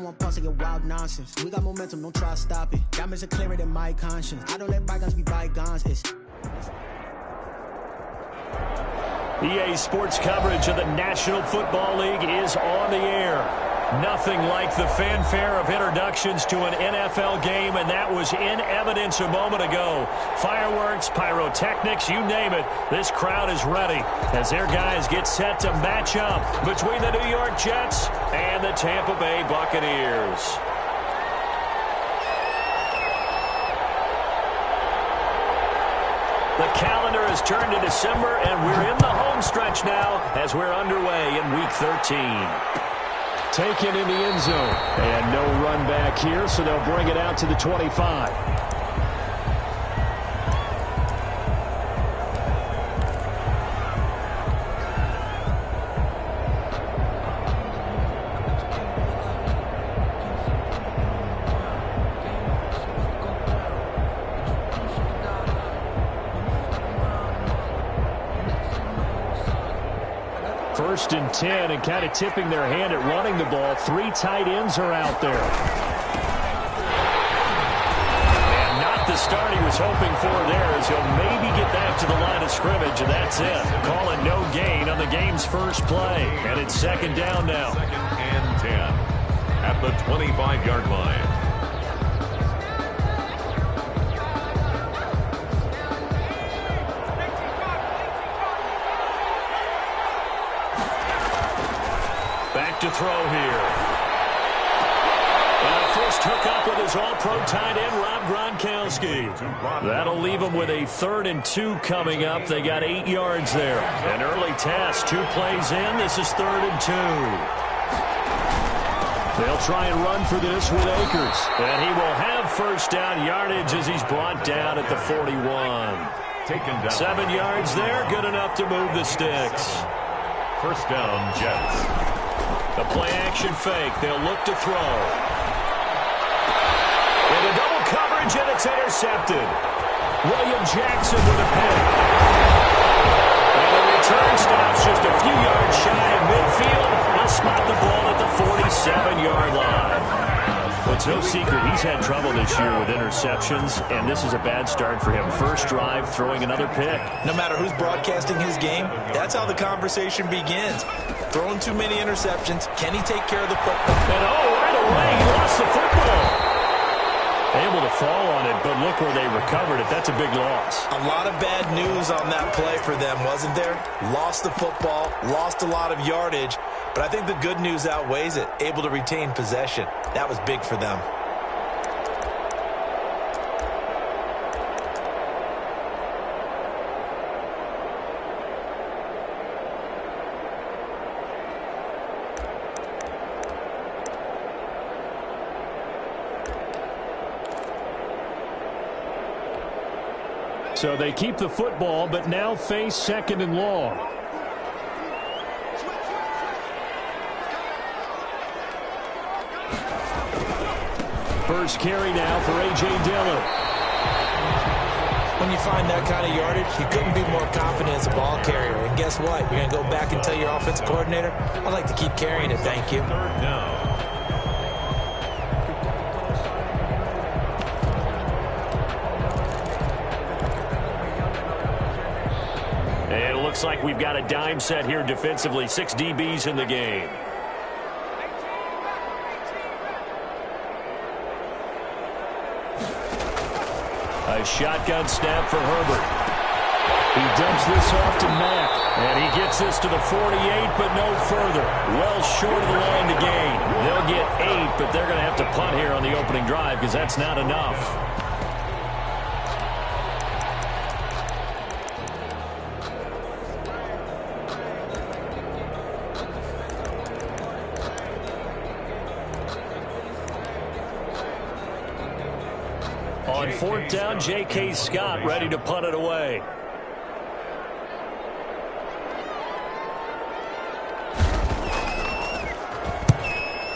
want pause to get wild nonsense. We got momentum, don't try to stop it. Diamonds are clearer than my conscience. I don't let bygones be bygones. EA Sports coverage of the National Football League is on the air. Nothing like the fanfare of introductions to an NFL game, and that was in evidence a moment ago. Fireworks, pyrotechnics, you name it. This crowd is ready as their guys get set to match up between the New York Jets and the Tampa Bay Buccaneers. The calendar has turned to December, and we're in the home stretch now as we're underway in Week 13. Taken in the end zone. And no run back here, so they'll bring it out to the 25. First and 10, and kind of tipping their hand at running the ball. 3 tight ends are out there. And not the start he was hoping for there, as he'll maybe get back to the line of scrimmage, and that's it. Call it no gain on the game's first play. And it's second down now. Second and 10 at the 25-yard line. To throw here. First hook up with his all-pro tight end, Rob Gronkowski. That'll leave him with a 3rd and 2 coming up. They got 8 yards there. An early test, 2 plays in. This is 3rd and 2. They'll try and run for this with Akers. And he will have first down yardage as he's brought down at the 41. Taken down. 7 yards there, good enough to move the sticks. First down, Jets. The play-action fake. They'll look to throw. Into double coverage, and it's intercepted. William Jackson with a pick. And the return stops just a few yards shy of midfield. He'll spot the ball at the 47-yard line. Well, it's no secret he's had trouble this year with interceptions, and this is a bad start for him. First drive, throwing another pick. No matter who's broadcasting his game, that's how the conversation begins. Throwing too many interceptions. Can he take care of the football? And right away, he lost the football. Able to fall on it, but look where they recovered it. That's a big loss. A lot of bad news on that play for them, wasn't there? Lost the football, lost a lot of yardage, but I think the good news outweighs it. Able to retain possession. That was big for them. So they keep the football, but now face 2nd and long. First carry now for A.J. Dillon. When you find that kind of yardage, you couldn't be more confident as a ball carrier. And guess what? You're going to go back and tell your offensive coordinator, I'd like to keep carrying it, thank you. Third down. Looks like we've got a dime set here defensively. 6 DBs in the game. A shotgun snap for Herbert. He dumps this off to Mack. And he gets this to the 48, but no further. Well short of the line to gain. They'll get 8, but they're going to have to punt here on the opening drive because that's not enough. On 4th down, J.K. Scott ready to punt it away.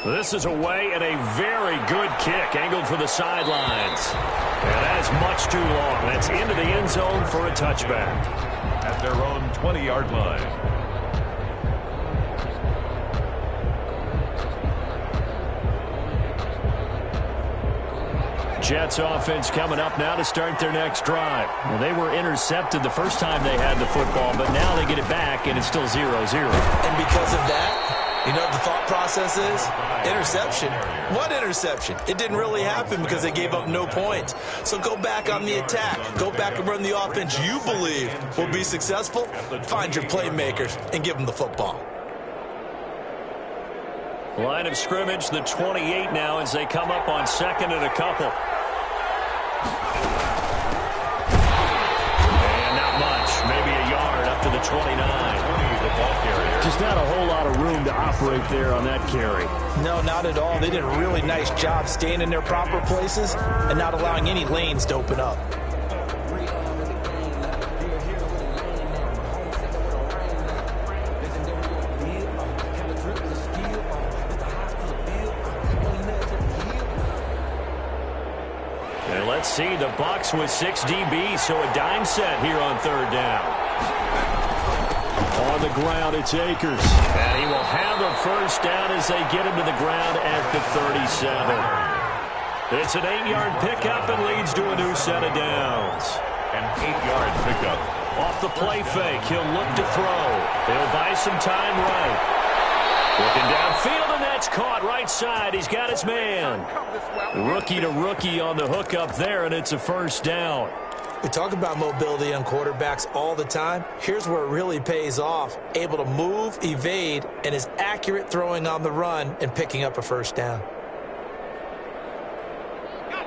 This is away and a very good kick angled for the sidelines. And that is much too long. That's into the end zone for a touchback. At their own 20-yard line. Jets offense coming up now to start their next drive. Well, they were intercepted the first time they had the football, but now they get it back, and it's still 0-0. And because of that, you know what the thought process is? Interception. What interception? It didn't really happen because they gave up no points. So go back on the attack. Go back and run the offense you believe will be successful. Find your playmakers and give them the football. Line of scrimmage, the 28 now as they come up on second and a couple. And not much. Maybe a yard up to the 29. Just not a whole lot of room to operate there on that carry. No, not at all. They did a really nice job staying in their proper places and not allowing any lanes to open up. Let's see, the Bucks with 6 DBs, so a dime set here on third down. On the ground, it's Akers. And he will have a first down as they get him to the ground at the 37. It's an 8-yard pickup and leads to a new set of downs. An 8-yard pickup. Off the play fake, he'll look to throw. He'll buy some time right. Looking downfield, and that's caught right side. He's got his man. Rookie to rookie on the hook up there, and it's a first down. We talk about mobility on quarterbacks all the time. Here's where it really pays off. Able to move, evade, and is accurate throwing on the run and picking up a first down.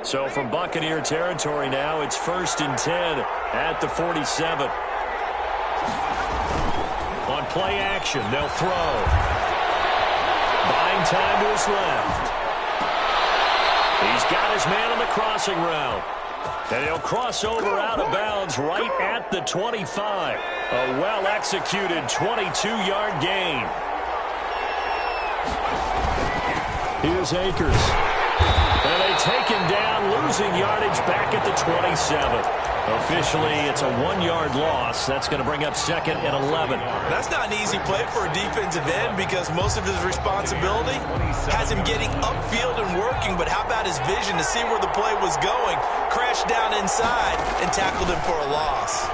So from Buccaneer territory now, it's 1st and 10 at the 47. On play action, they'll throw. Buying time to his left. He's got his man on the crossing route. And he'll cross over out of bounds right at the 25. A well-executed 22-yard gain. Here's Akers. And they take him down, losing yardage back at the 27. Officially, it's a 1-yard loss. That's going to bring up 2nd and 11. That's not an easy play for a defensive end because most of his responsibility has him getting upfield and working, but how about his vision to see where the play was going, crashed down inside, and tackled him for a loss.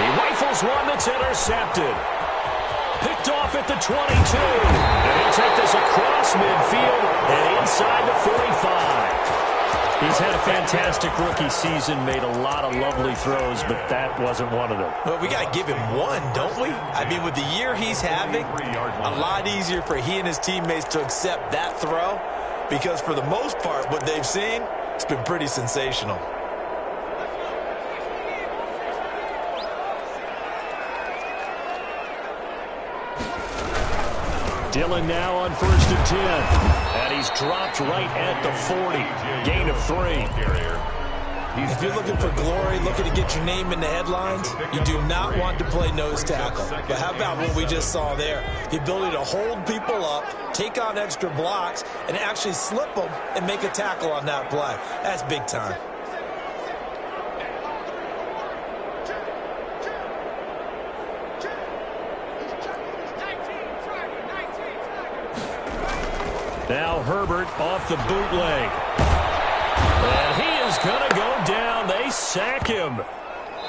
He rifles one that's intercepted. Picked off at the 22. And he'll take this across midfield and inside the 45. He's had a fantastic rookie season, made a lot of lovely throws, but that wasn't one of them. Well, we got to give him one, don't we? I mean, with the year he's having, a lot easier for he and his teammates to accept that throw because for the most part, what they've seen, it's been pretty sensational. Dillon now on 1st and 10. And he's dropped right at the 40. Gain of 3. If you're looking for glory, looking to get your name in the headlines, you do not want to play nose tackle. But how about what we just saw there? The ability to hold people up, take on extra blocks, and actually slip them and make a tackle on that play. That's big time. Now Herbert off the bootleg. And he is going to go down. They sack him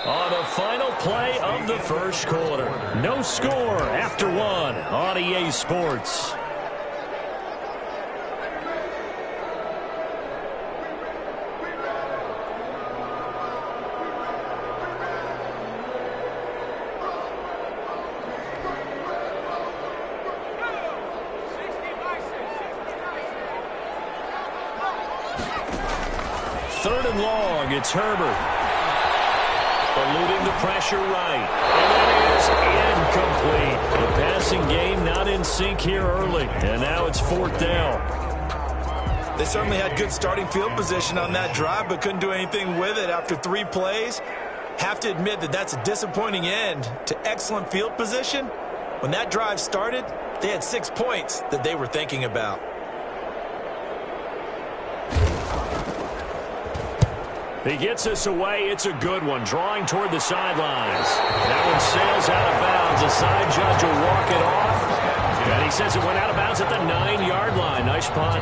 on the final play of the first quarter. No score after 1 on EA Sports. Third and long, it's Herbert. Eluding the pressure right. And it is incomplete. The passing game not in sync here early. And now it's 4th down. They certainly had good starting field position on that drive, but couldn't do anything with it after 3 plays. Have to admit that that's a disappointing end to excellent field position. When that drive started, they had 6 points that they were thinking about. He gets us away. It's a good one. Drawing toward the sidelines. That one sails out of bounds. The side judge will walk it off. And he says it went out of bounds at the 9-yard line. Nice punt.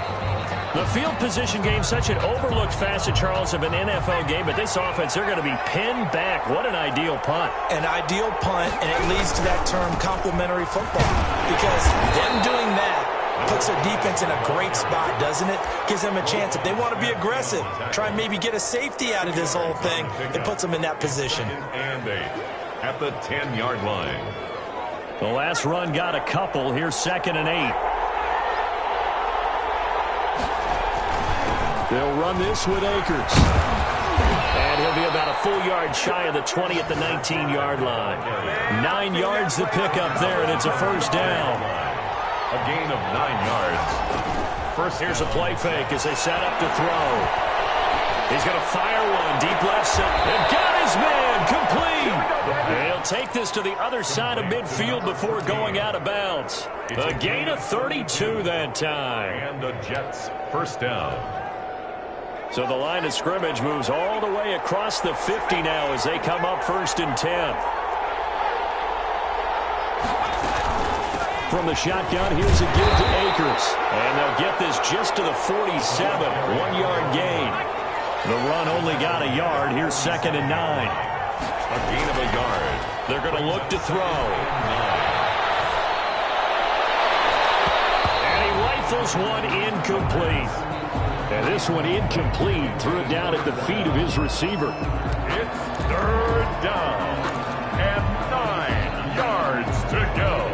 The field position game, such an overlooked facet, Charles, of an NFL game, but this offense, they're going to be pinned back. What an ideal punt. An ideal punt, and it leads to that term complementary football, because them doing that puts their defense in a great spot, doesn't it? Gives them a chance. If they want to be aggressive, try and maybe get a safety out of this whole thing, it puts them in that position. And 8 at the 10-yard line. The last run got a couple. Here's 2nd and 8. They'll run this with Akers. And he'll be about a full yard shy of the 20 at the 19-yard line. 9 yards to pick up there, and it's a first down. A gain of 9 yards. Here's a play fake as they set up to throw. He's going to fire one deep left side. And got his man complete. And he'll take this to the other side of midfield before going out of bounds. A gain of 32 that time. And the Jets first down. So the line of scrimmage moves all the way across the 50 now as they come up 1st and 10. From the shotgun, here's a give to Akers. And they'll get this just to the 47, 1-yard gain. The run only got a yard. Here's 2nd and 9. A gain of a yard. They're going to look to throw. And he rifles one incomplete. And this one incomplete. Threw it down at the feet of his receiver. It's 3rd down. And 9 yards to go.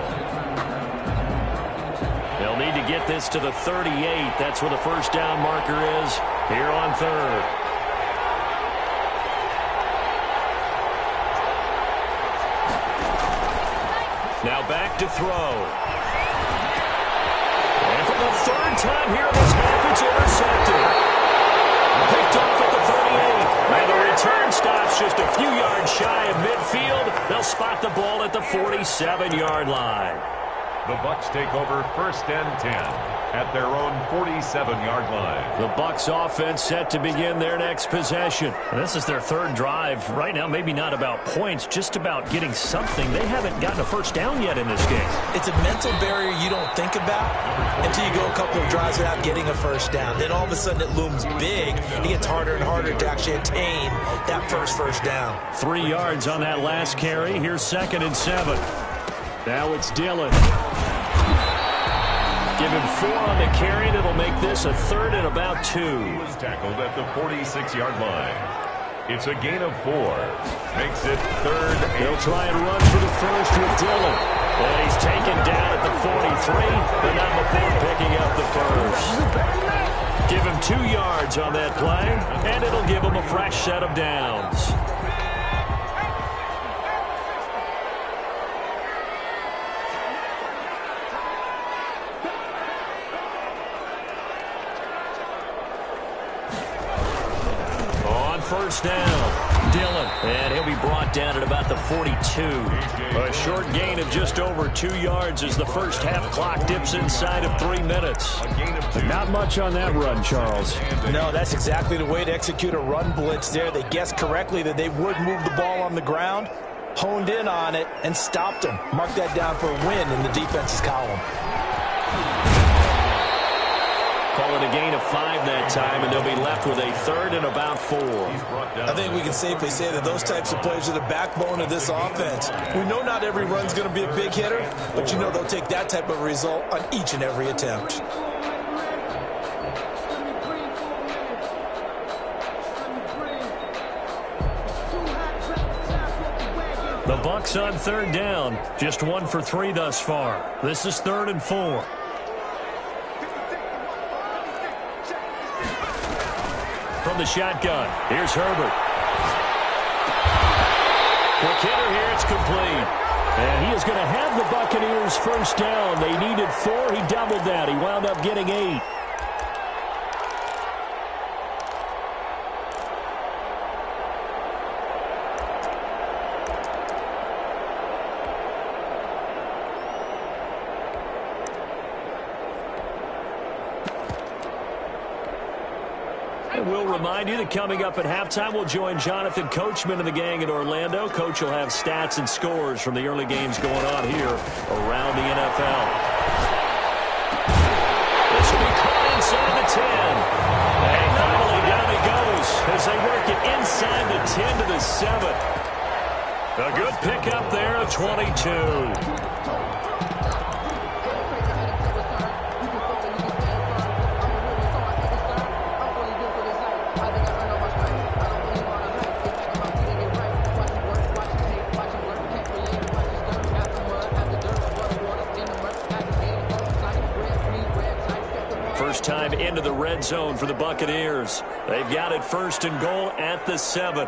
They'll need to get this to the 38. That's where the first down marker is here on 3rd. Now back to throw. And for the 3rd time here in this half, it's intercepted. Picked off at the 38. And the return stops just a few yards shy of midfield. They'll spot the ball at the 47-yard line. The Bucks take over 1st and 10 at their own 47-yard line. The Bucks offense set to begin their next possession. This is their 3rd drive. Right now, maybe not about points, just about getting something. They haven't gotten a first down yet in this game. It's a mental barrier you don't think about until you go a couple of drives without getting a first down. Then all of a sudden it looms big. It gets harder and harder to actually attain that first down. 3 yards on that last carry. Here's 2nd and 7. Now it's Dillon. Give him 4 on the carry, and it'll make this a 3rd and about 2. He was tackled at the 46-yard line. It's a gain of 4. Makes it 3rd. They'll try and run for the first with Dillon. And he's taken down at the 43, but not before picking up the first. Give him 2 yards on that play, and it'll give him a fresh set of downs. First down, Dillon, and he'll be brought down at about the 42. A short gain of just over 2 yards as the first half clock dips inside of 3 minutes. Not much on that run, Charles. No, that's exactly the way to execute a run blitz there. They guessed correctly that they would move the ball on the ground, honed in on it, and stopped them. Mark that down for a win in the defense's column. Call it a gain of 5 that time, and they'll be left with a 3rd and about 4. I think we can safely say that those types of plays are the backbone of this offense. We know not every run's going to be a big hitter, but you know they'll take that type of result on each and every attempt. The Bucks on 3rd down, just 1 for 3 thus far. This is 3rd and 4. From the shotgun, here's Herbert. Quick hitter here, it's complete. And he is going to have the Buccaneers first down. They needed 4, he doubled that. He wound up getting 8. We'll remind you that coming up at halftime, we'll join Jonathan Coachman and the gang in Orlando. Coach will have stats and scores from the early games going on here around the NFL. This will be caught inside the 10. as they work it inside the 10 to the 7. A good pickup there of 22. Time into the red zone for the Buccaneers. They've got it 1st and goal at the 7.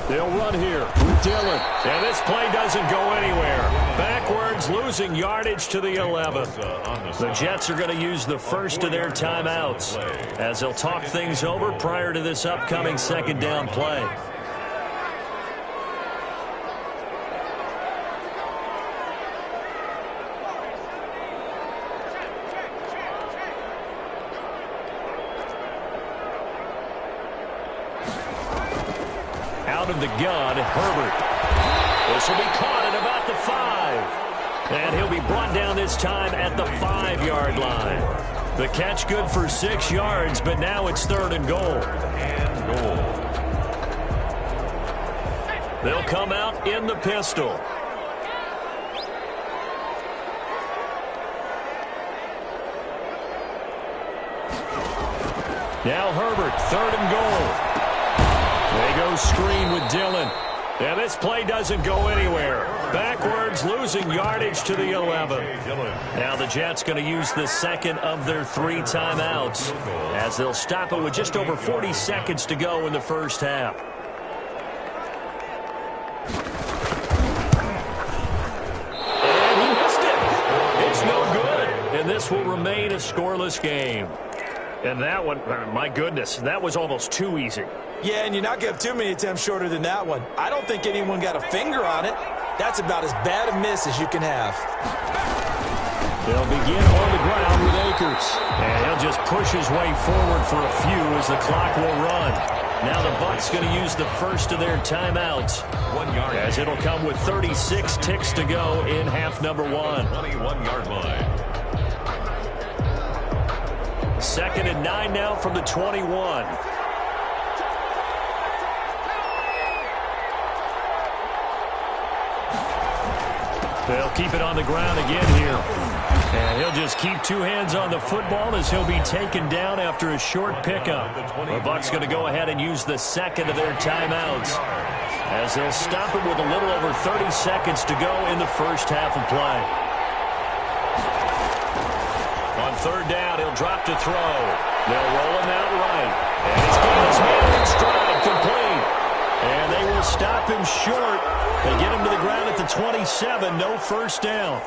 They'll run here with Dillon. And this play doesn't go anywhere. Backwards, losing yardage to the 11. The Jets are going to use the first of their timeouts as they'll talk things over prior to this upcoming 2nd down play. Out of the gun, Herbert. This will be caught at about the 5. And he'll be brought down this time at the 5-yard line. The catch good for 6 yards, but now it's 3rd and goal. They'll come out in the pistol. Now Herbert, 3rd and goal. They go screen with Dillon. And this play doesn't go anywhere. Backwards, losing yardage to the 11. Now the Jets going to use the 2nd of their 3 timeouts as they'll stop it with just over 40 seconds to go in the 1st half. And he missed it. It's no good. And this will remain a scoreless game. And that one, my goodness, that was almost too easy. Yeah, and you're not going to have too many attempts shorter than that one. I don't think anyone got a finger on it. That's about as bad a miss as you can have. They'll begin on the ground with Akers. And he'll just push his way forward for a few as the clock will run. Now the Bucks going to use the first of their timeouts. 1 yard. As it'll come with 36 ticks to go in half number 1. 21-yard line. 2nd and 9 now from the 21. They'll keep it on the ground again here. And he'll just keep 2 hands on the football as he'll be taken down after a short pickup. The Bucks going to go ahead and use the 2nd of their timeouts as they'll stop it with a little over 30 seconds to go in the 1st half of play. On 3rd down, he'll drop to throw. They'll roll him out right. And he's got his man in stride, complete. And they will stop him short. They get him to the ground at the 27, no 1st down.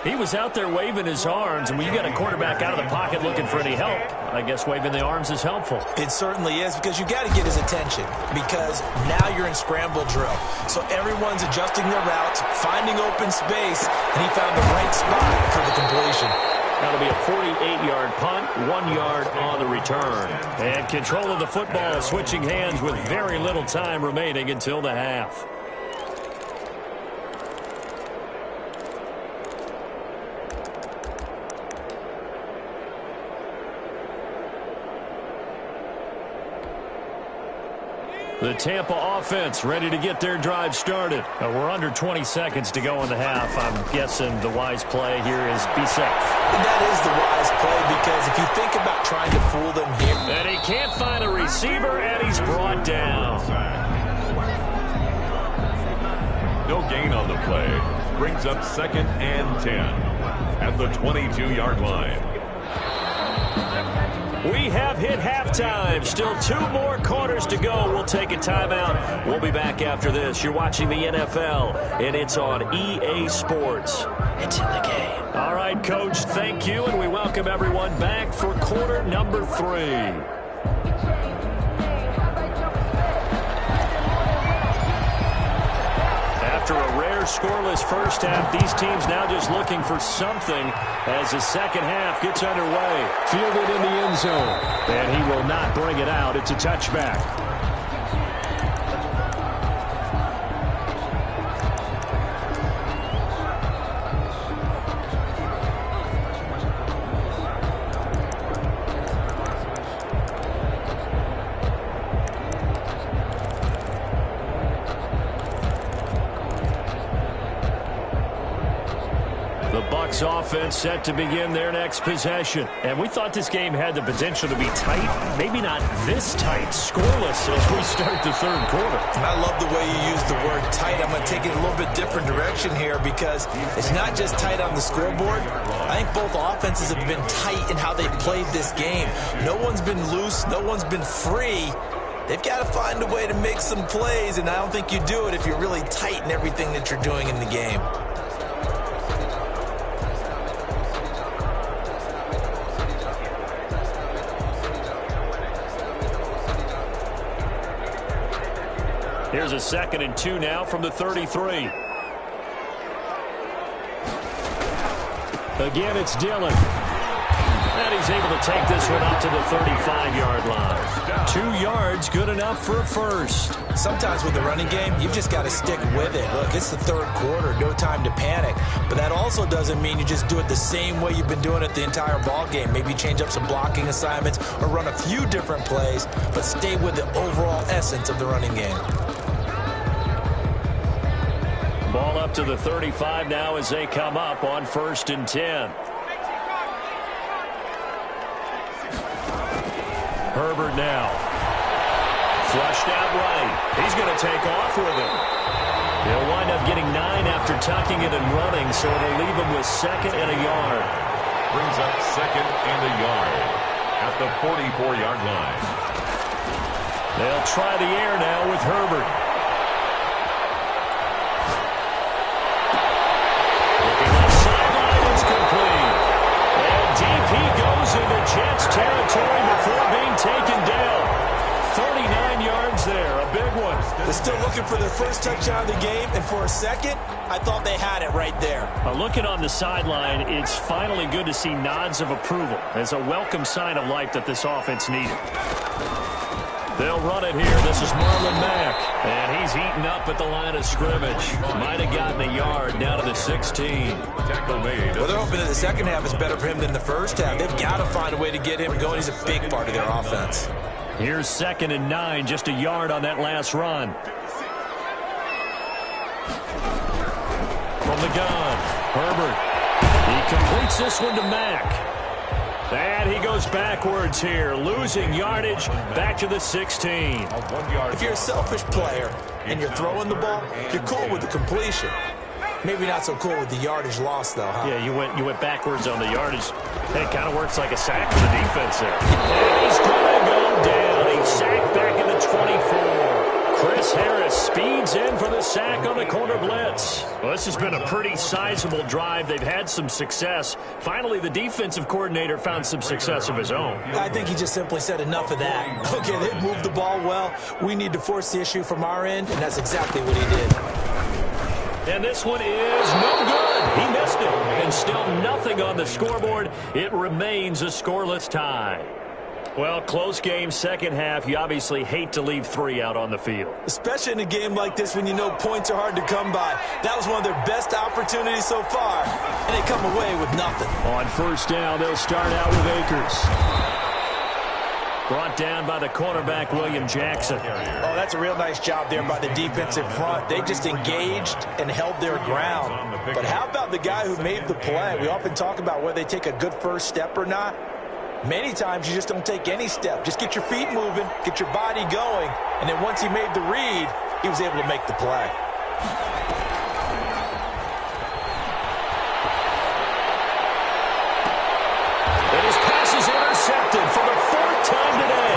He was out there waving his arms, and when you got a quarterback out of the pocket looking for any help, I guess waving the arms is helpful. It certainly is, because you got to get his attention, because now you're in scramble drill. So everyone's adjusting their routes, finding open space, and he found the right spot for the completion. That'll be a 48-yard punt, 1 yard on the return. And control of the football switching hands with very little time remaining until the half. The Tampa offense ready to get their drive started. We're under 20 seconds to go in the half. I'm guessing the wise play here is be safe. That is the wise play, because if you think about trying to fool them here. And he can't find a receiver, and he's brought down. No gain on the play. Brings up 2nd and 10 at the 22-yard line. We have hit halftime. Still 2 more quarters to go. We'll take a timeout. We'll be back after this. You're watching the NFL, and it's on EA Sports. It's in the game. All right, Coach, thank you, and we welcome everyone back for quarter number 3. After a rare scoreless first half, these teams now just looking for something as the second half gets underway. Fielded in the end zone, and he will not bring it out. It's a touchback. Bucks offense set to begin their next possession. And we thought this game had the potential to be tight, maybe not this tight, scoreless as we start the third quarter. And I love the way you use the word tight. I'm going to take it a little bit different direction here because it's not just tight on the scoreboard. I think both offenses have been tight in how they've played this game. No one's been loose. No one's been free. They've got to find a way to make some plays, and I don't think you do it if you're really tight in everything that you're doing in the game. Here's a 2nd and 2 now from the 33. Again, it's Dillon. And he's able to take this one up to the 35-yard line. 2 yards, good enough for a first. Sometimes with the running game, you've just got to stick with it. Look, it's the third quarter, no time to panic. But that also doesn't mean you just do it the same way you've been doing it the entire ball game. Maybe change up some blocking assignments or run a few different plays, but stay with the overall essence of the running game. Ball up to the 35 now as they come up on 1st and 10. Herbert now. Flushed out right. He's going to take off with it. He'll wind up getting 9 after tucking it and running, so it'll leave him with 2nd and a yard. Brings up 2nd and a yard at the 44-yard line. They'll try the air now with Herbert. Looking left sideline, it's complete. And deep he goes into Jets territory before being taken down. 39 yards there, a big one. They're still looking for their first touchdown of the game, and for a second, I thought they had it right there. Looking on the sideline, it's finally good to see nods of approval as a welcome sign of life that this offense needed. They'll run it here. This is Marlon Mack, and he's heating up at the line of scrimmage. Might have gotten a yard down to the 16. Tackle made. Well, they're hoping that the second half is better for him than the first half. They've got to find a way to get him going. He's a big part of their offense. Here's 2nd and 9, just a yard on that last run. From the gun, Herbert. He completes this one to Mack. And he goes backwards here, losing yardage back to the 16. If you're a selfish player and you're throwing the ball, you're cool with the completion. Maybe not so cool with the yardage loss, though, huh? Yeah, you went backwards on the yardage. It kind of works like a sack for the defense there. And he's going to go down. He's sacked back in the 24. Chris Harris speeds in for the sack on the corner blitz. Well, this has been a pretty sizable drive. They've had some success. Finally, the defensive coordinator found some success of his own. I think he just simply said enough of that. Okay, they've moved the ball well. We need to force the issue from our end, and that's exactly what he did. And this one is no good. He missed it. And still nothing on the scoreboard. It remains a scoreless tie. Well, close game, second half. You obviously hate to leave 3 out on the field. Especially in a game like this when you know points are hard to come by. That was one of their best opportunities so far, and they come away with nothing. On 1st down, they'll start out with Akers. Brought down by the cornerback, William Jackson. Oh, that's a real nice job there by the defensive front. They just engaged and held their ground. But how about the guy who made the play? We often talk about whether they take a good first step or not. Many times you just don't take any step. Just get your feet moving, get your body going, and then once he made the read, he was able to make the play. And his pass is intercepted for the 4th time today.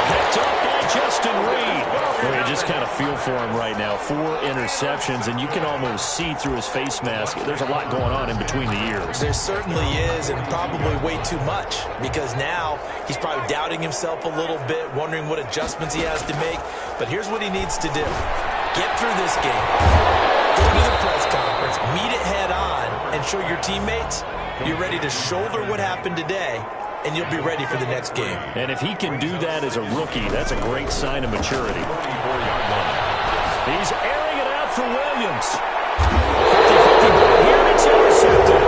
Picked up by Justin Reed. Well, you just kind of feel for him right now. 4 interceptions, and you can almost see through his face mask. There's a lot going on in between the ears. There certainly is, and probably way too much, because now he's probably doubting himself a little bit, wondering what adjustments he has to make. But here's what he needs to do. Get through this game. Go to the press conference, meet it head on, and show your teammates you're ready to shoulder what happened today, and you'll be ready for the next game. And if he can do that as a rookie, that's a great sign of maturity. He's airing it out for Williams. 50-50 ball here, and it's intercepted.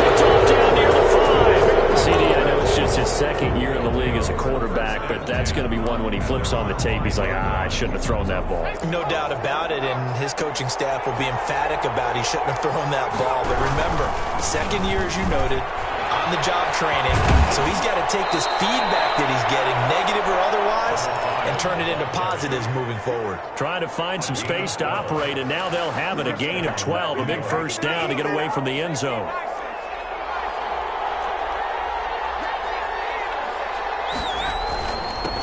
Picked off down near the 5. CD, I know it's just his second year in the league as a quarterback, but that's going to be one when he flips on the tape. He's like, I shouldn't have thrown that ball. No doubt about it, and his coaching staff will be emphatic about he shouldn't have thrown that ball. But remember, second year, as you noted, on-the-job training, so he's got to take this feedback that he's getting, negative or otherwise, and turn it into positives moving forward. Trying to find some space to operate, and now they'll have it, a gain of 12, a big first down to get away from the end zone.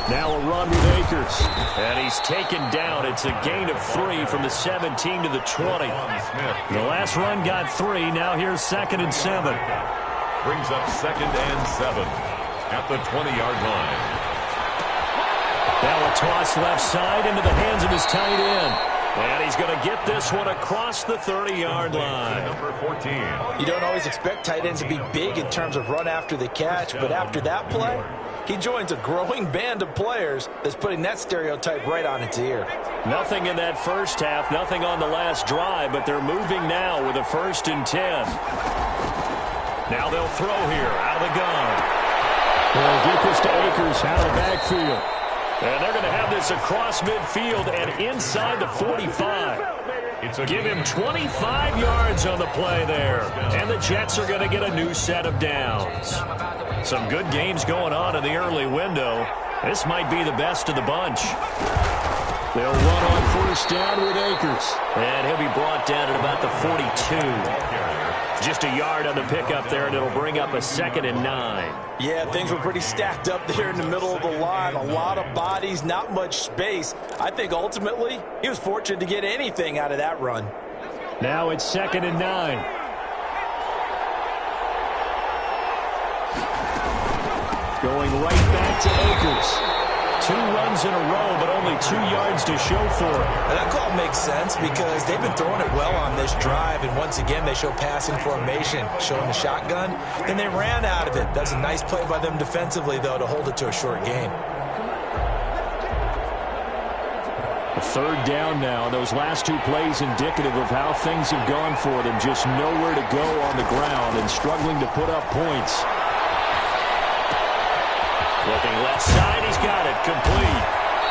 Now a run with Akers. And he's taken down. It's a gain of 3 from the 17 to the 20. The last run got 3. Now here's 2nd and 7. Brings up 2nd and 7 at the 20-yard line. Now a toss left side into the hands of his tight end. And he's going to get this one across the 30-yard line. Number 14. You don't always expect tight ends to be big in terms of run after the catch, but after that play, he joins a growing band of players that's putting that stereotype right on its ear. Nothing in that first half, nothing on the last drive, but they're moving now with a 1st and 10. Now they'll throw here out of the gun. They'll get this to Akers out of the backfield. And they're going to have this across midfield and inside the 45. Give him 25 yards on the play there. And the Jets are going to get a new set of downs. Some good games going on in the early window. This might be the best of the bunch. They'll run on 1st down with Akers. And he'll be brought down at about the 42. Just a yard on the pickup there, and it'll bring up a 2nd and 9. Yeah, things were pretty stacked up there in the middle of the line. A lot of bodies, not much space. I think ultimately he was fortunate to get anything out of that run. Now it's 2nd and 9. Going right back to Akers. 2 runs in a row, but only 2 yards to show for it. And that call makes sense because they've been throwing it well on this drive, and once again they show passing formation, showing the shotgun. Then they ran out of it. That's a nice play by them defensively, though, to hold it to a short gain. A 3rd down now. Those last 2 plays indicative of how things have gone for them. Just nowhere to go on the ground and struggling to put up points. Looking left side, he's got it, complete.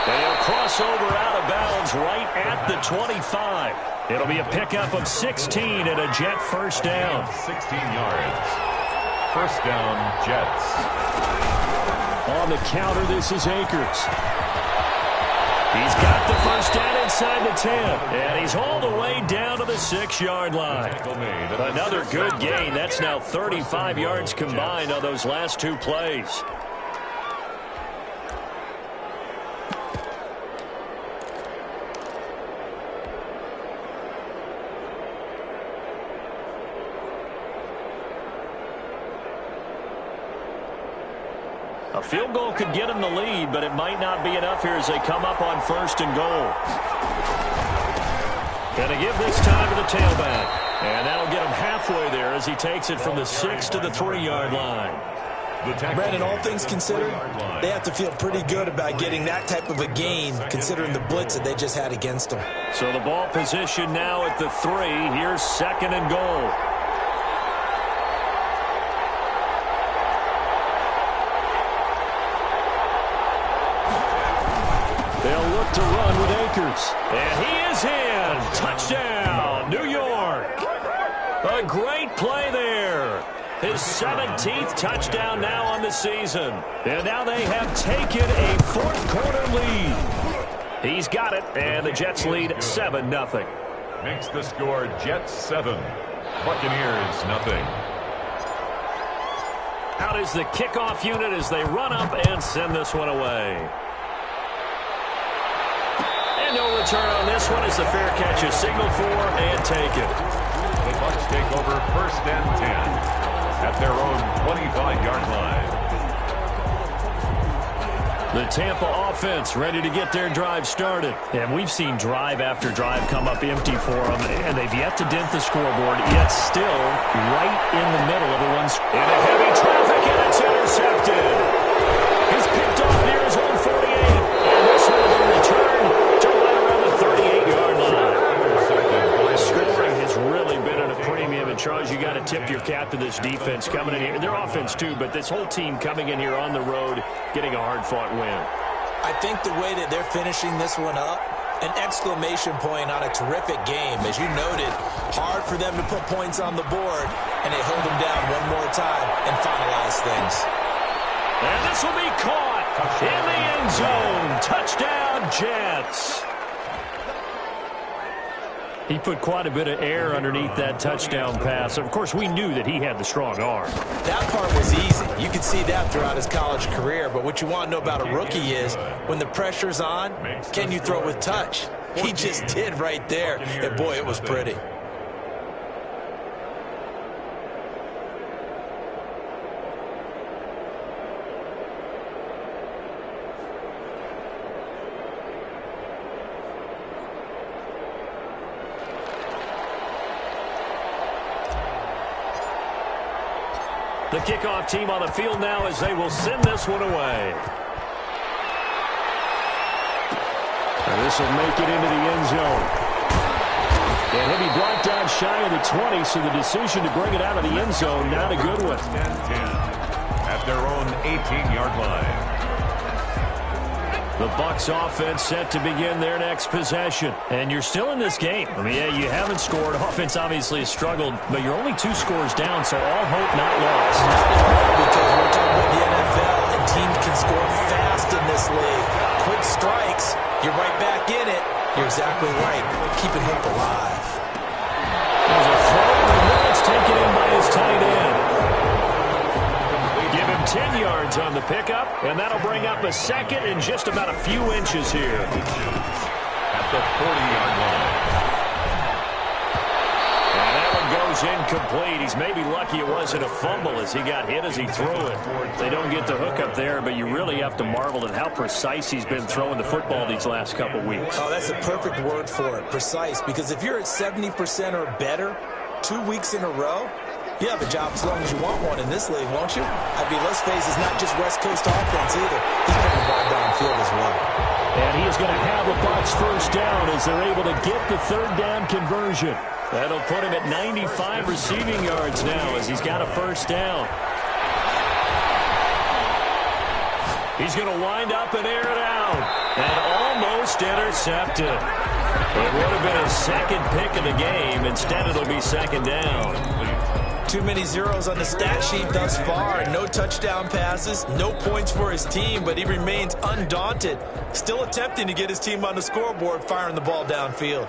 And he'll cross over out of bounds right at the 25. It'll be a pickup of 16 and a Jet first down. 16 yards. First down, Jets. On the counter, this is Akers. He's got the first down inside the 10. And he's hauled the way down to the 6-yard line. Another good gain. That's now 35 yards combined on those last 2 plays. A field goal could get him the lead, but it might not be enough here as they come up on 1st and goal. Going to give this time to the tailback. And that'll get him halfway there as he takes it from the 6 to the 3-yard line. Brandon, all things considered, they have to feel pretty good about getting that type of a gain, considering the blitz that they just had against them. So the ball position now at the 3. Here's 2nd and goal. They'll look to run with Akers. And he is in. Touchdown, New York. A great play there. His 17th touchdown now on the season. And now they have taken a 4th-quarter lead. He's got it, and the Jets lead 7-0. Makes the score Jets 7, Buccaneers nothing. Out is the kickoff unit as they run up and send this one away. No return on this one as the fair catch is signaled for and taken. The Bucks take over 1st and 10 at their own 25-yard line. The Tampa offense ready to get their drive started. And we've seen drive after drive come up empty for them, and they've yet to dent the scoreboard, yet still right in the middle of the ones. In a heavy traffic, and it's intercepted. He's picked off near his own 48, and this one will be returned to right around the 38-yard line. Scoring has really been at a premium, and Charles, you got to tip your cap for this defense coming in here. Their offense, too, but this whole team coming in here on the road, getting a hard-fought win. I think the way that they're finishing this one up, an exclamation point on a terrific game. As you noted, hard for them to put points on the board, and they hold them down one more time and finalize things. And this will be caught in the end zone. Touchdown, Jets. He put quite a bit of air underneath that touchdown pass. Of course, we knew that he had the strong arm. That part was easy. You could see that throughout his college career. But what you want to know about a rookie is when the pressure's on, can you throw with touch? He just did right there. And, boy, it was pretty. The kickoff team on the field now as they will send this one away. And this will make it into the end zone. And he'll be brought down shy of the 20, so the decision to bring it out of the end zone, not a good one. 10 at their own 18-yard line. The Bucks offense set to begin their next possession. And you're still in this game. I mean, yeah, you haven't scored. Offense obviously has struggled, but you're only 2 scores down, so all hope not lost. Because we're talking about the NFL, and teams can score fast in this league. Quick strikes, you're right back in it. You're exactly right. Keeping hope alive. There's a throw, and now it's taken in by his tight end. Give him 10 yards on the pickup, and that'll bring up a second in just about a few inches here. At the 40-yard line. And that one goes incomplete. He's maybe lucky it wasn't a fumble as he got hit as he threw it. They don't get the hook up there, but you really have to marvel at how precise he's been throwing the football these last couple weeks. Oh, that's a perfect word for it, precise, because if you're at 70% or better 2 weeks in a row, you have a job as long as you want one in this league, won't you? I mean, let's face it, it's not just West Coast offense either. He's putting the ball downfield as well. And he is going to have a Bucks first down as they're able to get the third down conversion. That'll put him at 95 receiving yards now as he's got a first down. He's going to wind up and air it out. And almost intercepted. It would have been his second pick of the game. Instead, it'll be second down. Too many zeros on the stat sheet thus far. No touchdown passes, no points for his team, but he remains undaunted. Still attempting to get his team on the scoreboard, firing the ball downfield.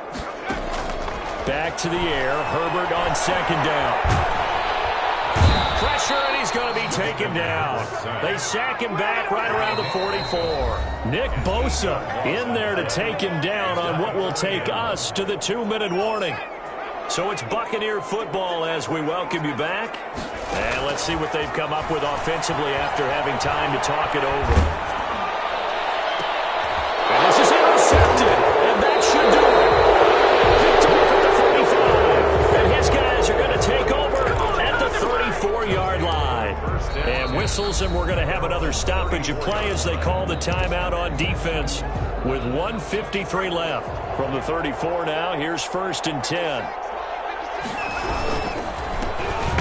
Back to the air. Herbert on second down. Pressure, and he's going to be taken down. They sack him back right around the 44. Nick Bosa in there to take him down on what will take us to the 2-minute warning. So it's Buccaneer football as we welcome you back. And let's see what they've come up with offensively after having time to talk it over. And this is intercepted, and that should do it. Picked off at the 45. And his guys are going to take over at the 34-yard line. And whistles, and we're going to have another stoppage of play as they call the timeout on defense with 1:53 left. From the 34 now, here's 1st and 10.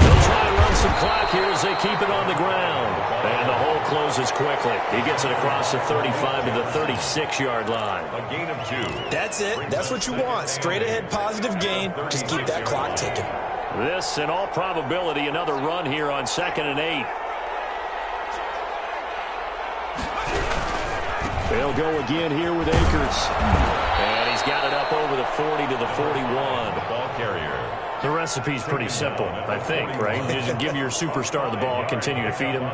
They'll try and run some clock here as they keep it on the ground. And the hole closes quickly. He gets it across the 35 to the 36-yard line. A gain of 2. That's it. That's what you want. Straight ahead positive gain. Just keep that clock ticking. This, in all probability, another run here on 2nd and 8. They'll go again here with Akers. And he's got it up over the 40 to the 41. The ball carrier. The recipe's pretty simple, I think, right? Just give your superstar the ball, continue to feed him.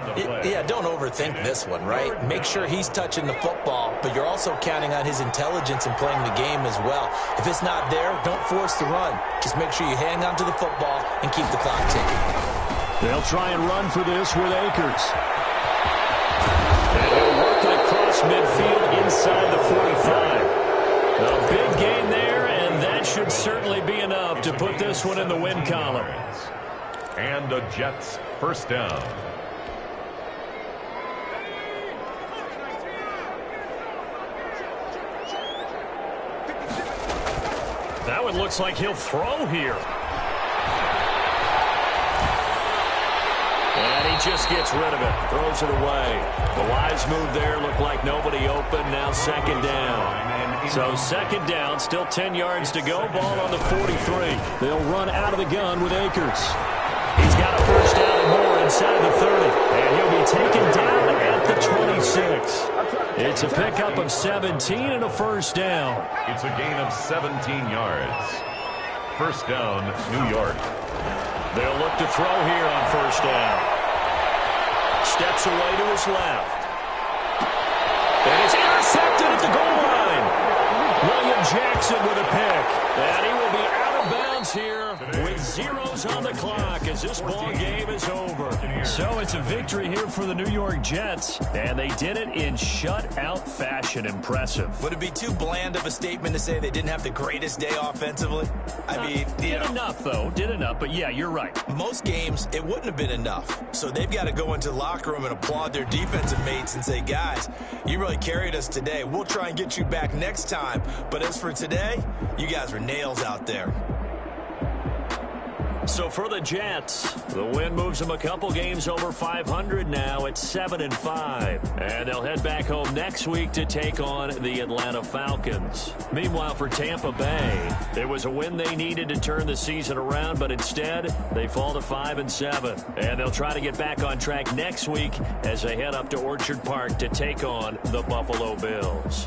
Yeah, don't overthink this one, right? Make sure he's touching the football, but you're also counting on his intelligence in playing the game as well. If it's not there, don't force the run. Just make sure you hang on to the football and keep the clock ticking. They'll try and run for this with Akers. And he'll work it across midfield inside the 45. A big gain there, and that should certainly be enough to put this one in the win column. And the Jets first down. That one looks like he'll throw here. just gets rid of it. Throws it away. The wise move there. Looked like nobody open. Now second down. So second down. Still 10 yards to go. Ball on the 43. They'll run out of the gun with Akers. He's got a first down and more inside the 30. And he'll be taken down at the 26. It's a pickup of 17 and a first down. It's a gain of 17 yards. First down, New York. They'll look to throw here on first down. Steps away to his left. And it's intercepted at the goal line. William Jackson with a pick. And he will be out of bounds here with zeros on the clock as this ball game is over. So it's a victory here for the New York Jets, and they did it in shutout fashion. Impressive. Would it be too bland of a statement to say they didn't have the greatest day offensively? I mean, did enough, though. Did enough, but yeah, you're right. Most games, it wouldn't have been enough. So they've got to go into the locker room and applaud their defensive mates and say, guys, you really carried us today. We'll try and get you back next time. But as for today, you guys were nails out there. So for the Jets, the win moves them a couple games over 500 now at 7-5. And they'll head back home next week to take on the Atlanta Falcons. Meanwhile, for Tampa Bay, it was a win they needed to turn the season around, but instead they fall to 5-7. And they'll try to get back on track next week as they head up to Orchard Park to take on the Buffalo Bills.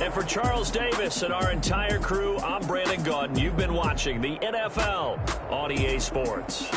And for Charles Davis and our entire crew, I'm Brandon Gaudin. You've been watching the NFL on EA Sports.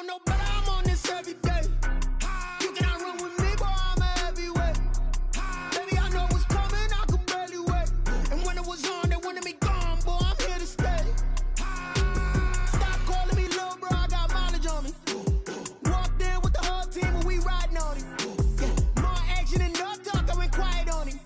No, but I'm on this every day. You cannot run with me, boy, I'm a heavyweight. Baby, I know what's coming, I could barely wait. And when it was on, they wanted me gone, boy, I'm here to stay. Stop calling me little bro, I got mileage on me. Walked in with the whole team and we riding on him. Yeah, more action and no talk, I went quiet on him.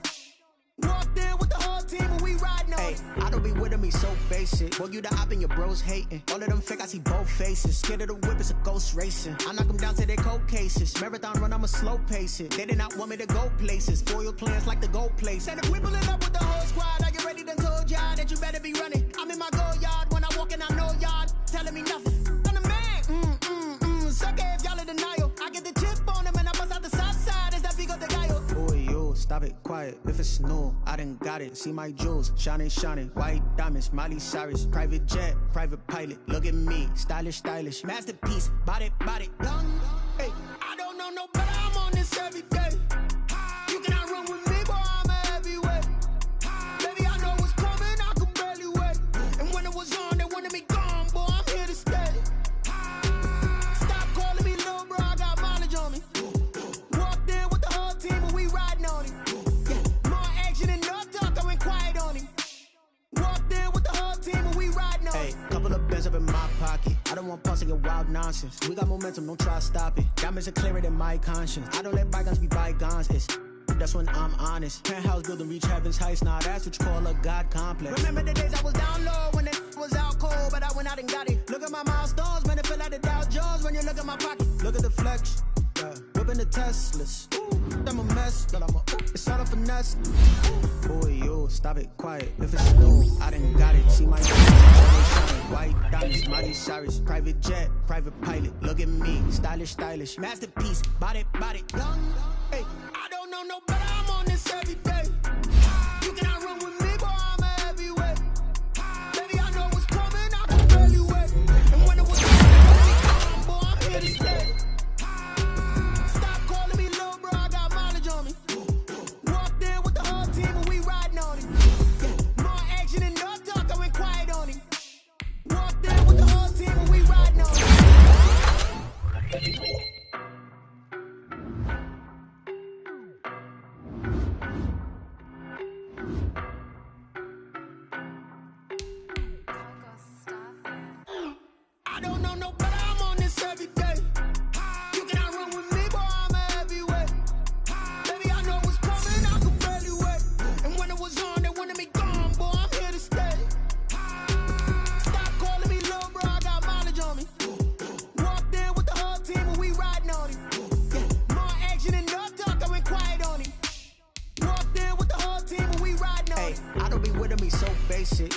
Walked in with the whole team and we riding on him. I don't be with me so basic. Boy, you the op and your bros hating. All of them fake, I see both faces. Scared of the whip, it's a ghost racing. I knock them down to their cold cases. Marathon run, I'ma slow pace it. They did not want me to go places. Foil plans like the gold place. And if we pulling up with the whole squad, I get ready done told y'all that you better be running. I'm in my go yard. When I walk in, I know y'all telling me nothing. I'm the man. Sucker if y'all in denial. I get the chip on them and I bust out the south side. Is that big of the guy? Boy, yo, stop it, quiet. If it's new, I done got it. See my jewels, shining. White diamonds, Miley Cyrus. Private jet, private pilot. Look at me, stylish. Masterpiece, body, young. Hey, I don't know no better. I'm on this every day. You cannot run with me, boy, I'm a heavyweight. Baby, I know what's coming, I could barely wait. And when it was on, they wanted me gone, boy, I'm here to stay. Stop calling me little bro, I got mileage on me. Walked in with the whole team and we riding on him. Yeah, more action and no talk, I went quiet on him. Walked in with the whole team and we riding on him. Couple of bands up in my pocket. I don't want pulse and wild nonsense. We got momentum, don't try to stop it. Diamonds are clearer than my conscience. I don't let bygones be bygones. That's when I'm honest. Penthouse building, reach heaven's heights. Nah, that's what you call a God complex. Remember the days I was down low when it was out cold, but I went out and got it. Look at my milestones, man, it feel like the Dow Jones when you look at my pocket. Look at the flex. Yeah. whipping the Teslas. I'm a mess, but it's all a finesse. Boy, you stop it, quiet. If it's new, I done got it. See my white diamonds, Miley Cyrus, private jet, private pilot. Look at me, stylish, masterpiece. Body, young. Hey, I don't know no better. I'm on this every day. You cannot run with me, boy. I'm a heavyweight. Baby, I know what's coming. I can barely wait. And when it was coming, boy, I'm here to stay.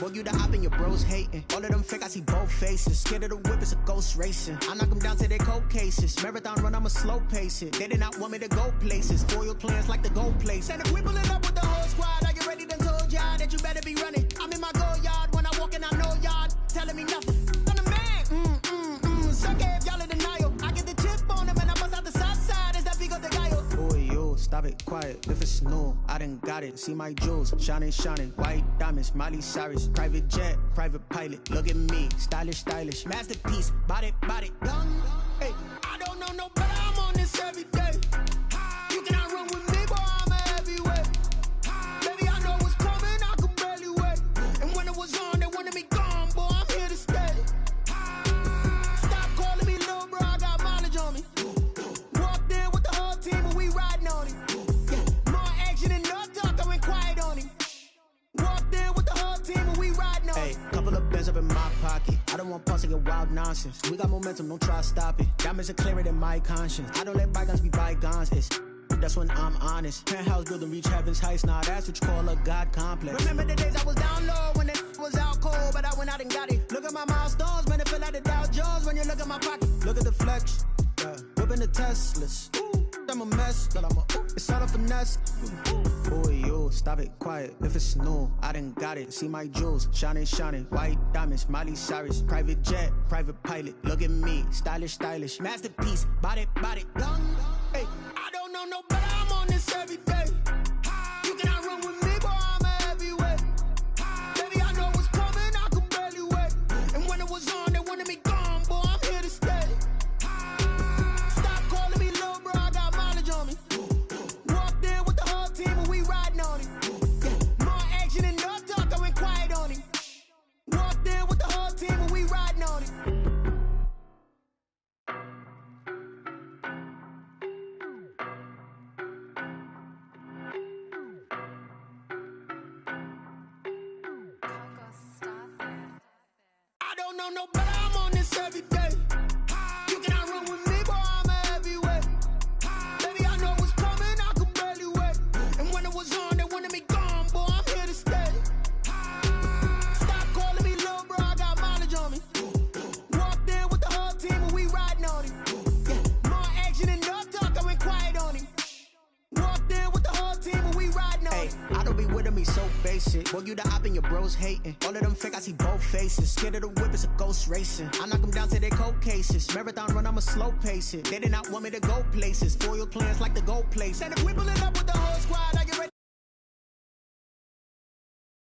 Boy, you the op and your bros hating. All of them fake, I see both faces. Scared of the whip, it's a ghost racing. I knock them down to their cold cases. Marathon run, I'ma slow pace it. They did not want me to go places. Foil plans like the gold place. And if we pulling up with the whole squad, are you ready? Done told y'all that you better be running. I'm in my go yard when I walk in, I know y'all telling me nothing. I'm the man. Suck it if y'all in denial. I get the chip on them and I bust out the south side. Is that Vigo de Gallo? Boy, you stop it, quiet. If it's new, I done got it. See my jewels, shining. White diamonds, Miley Cyrus, private jet, private pilot. Look at me, stylish, masterpiece. Body, young. Hey, I don't know no better. I'm on this every day. You cannot run with me, boy. I'm a heavyweight. Baby, I know what's coming. I can barely wait. And when it was on, they wanted me gone, boy. I'm here to stay. Stop calling me little bro. I got mileage on me. Walked in with the whole team and we riding on it. More action and no talk. I went quiet on him. Walked in with the whole team and we riding on it. Hey, couple of bands up in my pocket. I don't want pause to get wild nonsense. We got momentum, don't try to stop it. Diamonds are clearer than my conscience. I don't let bygones be bygones. That's when I'm honest. Penthouse building reach heaven's heights. Nah, that's what you call a God complex. Remember the days I was down low when it was out cold, but I went out and got it. Look at my milestones, man, it feel like the Dow Jones when you look at my pocket. Look at the flex, whipping the Teslas. I'm a mess, but it's all a finesse. Boy, you stop it, quiet. If it's new, I done got it. See my jewels, shining. White diamonds, Miley Cyrus, private jet, private pilot. Look at me, stylish, masterpiece. Body, young. Hey, I don't know no better. I'm on this every day. You cannot run with me, boy. I'm a heavyweight. Baby, I know what's coming. I can barely wait. And when it was on, they wanted me gone, boy. I'm here to stay. Walked in with the whole team and we riding on it. More action and no talk, I went quiet on him. Walked in with the whole team and we riding on it. I don't know no better. I'm on this every day. You cannot run with me, boy. I'm a heavyweight. Baby, I know what's coming. I can barely wait. And when it was on, they wanted me gone, boy. I'm here to stay. Stop calling me little bro. I got mileage on me. Walked in with the whole team and we riding on it. More action and no talk. I went quiet on him. Walked in with the whole team and we riding on it. I don't be with me so basic. Boy, you the op and your bros hating. All of them fake, I see both faces. Scared of the whip, it's a ghost racing. I knock them down to their cold cases. Marathon run, I'ma slow pace it. They did not want me to go places. Foil plans like the gold place. And if we pulling up with the whole squad,